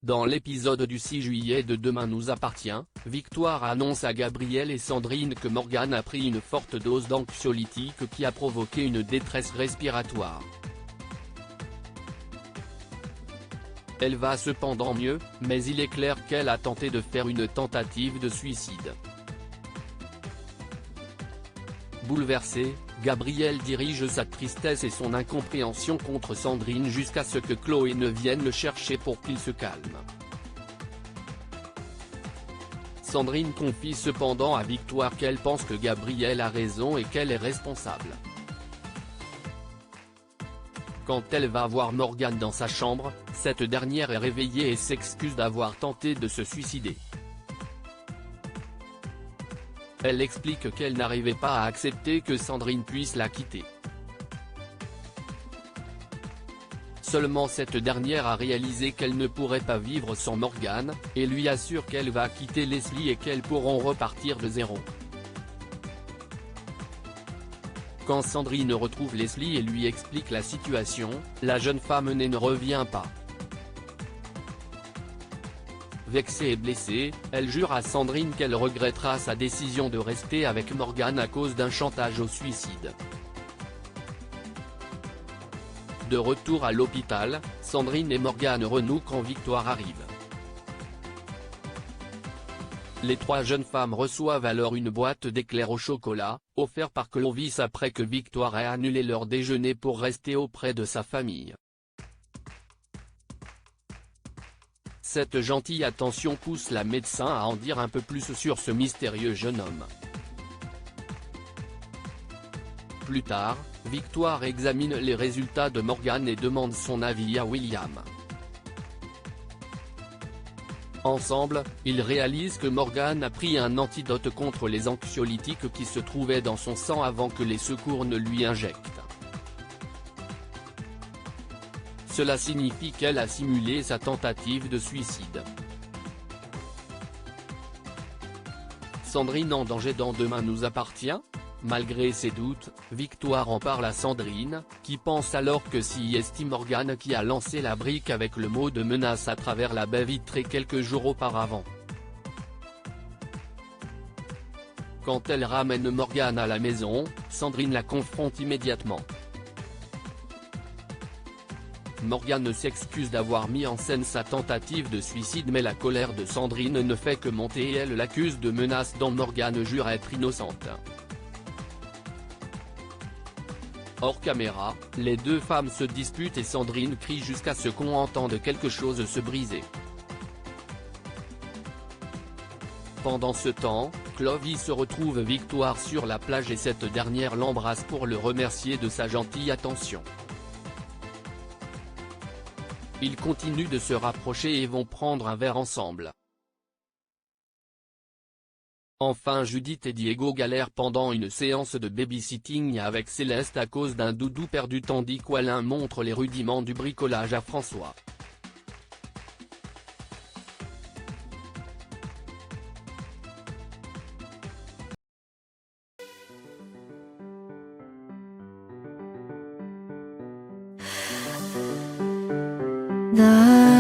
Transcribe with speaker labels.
Speaker 1: Dans l'épisode du 6 juillet de Demain nous appartient, Victoire annonce à Gabriel et Sandrine que Morgane a pris une forte dose d'anxiolytique qui a provoqué une détresse respiratoire. Elle va cependant mieux, mais il est clair qu'elle a tenté de faire une tentative de suicide. Bouleversé, Gabriel dirige sa tristesse et son incompréhension contre Sandrine jusqu'à ce que Chloé ne vienne le chercher pour qu'il se calme. Sandrine confie cependant à Victoire qu'elle pense que Gabriel a raison et qu'elle est responsable. Quand elle va voir Morgane dans sa chambre, cette dernière est réveillée et s'excuse d'avoir tenté de se suicider. Elle explique qu'elle n'arrivait pas à accepter que Sandrine puisse la quitter. Seulement cette dernière a réalisé qu'elle ne pourrait pas vivre sans Morgane, et lui assure qu'elle va quitter Leslie et qu'elles pourront repartir de zéro. Quand Sandrine retrouve Leslie et lui explique la situation, la jeune femme ne revient pas. Vexée et blessée, elle jure à Sandrine qu'elle regrettera sa décision de rester avec Morgane à cause d'un chantage au suicide. De retour à l'hôpital, Sandrine et Morgane renouent quand Victoire arrive. Les trois jeunes femmes reçoivent alors une boîte d'éclairs au chocolat, offerte par Clovis après que Victoire ait annulé leur déjeuner pour rester auprès de sa famille. Cette gentille attention pousse la médecin à en dire un peu plus sur ce mystérieux jeune homme. Plus tard, Victoire examine les résultats de Morgane et demande son avis à William. Ensemble, ils réalisent que Morgane a pris un antidote contre les anxiolytiques qui se trouvaient dans son sang avant que les secours ne lui injectent. Cela signifie qu'elle a simulé sa tentative de suicide. Sandrine en danger dans Demain nous appartient? Malgré ses doutes, Victoire en parle à Sandrine, qui pense alors que c'est Morgane qui a lancé la brique avec le mot de menace à travers la baie vitrée quelques jours auparavant. Quand elle ramène Morgane à la maison, Sandrine la confronte immédiatement. Morgane s'excuse d'avoir mis en scène sa tentative de suicide mais la colère de Sandrine ne fait que monter et elle l'accuse de menaces dont Morgane jure être innocente. Hors caméra, les deux femmes se disputent et Sandrine crie jusqu'à ce qu'on entende quelque chose se briser. Pendant ce temps, Clovis retrouve Victoire sur la plage et cette dernière l'embrasse pour le remercier de sa gentille attention. Ils continuent de se rapprocher et vont prendre un verre ensemble. Enfin Judith et Diego galèrent pendant une séance de babysitting avec Céleste à cause d'un doudou perdu tandis qu'Alain montre les rudiments du bricolage à François.
Speaker 2: 나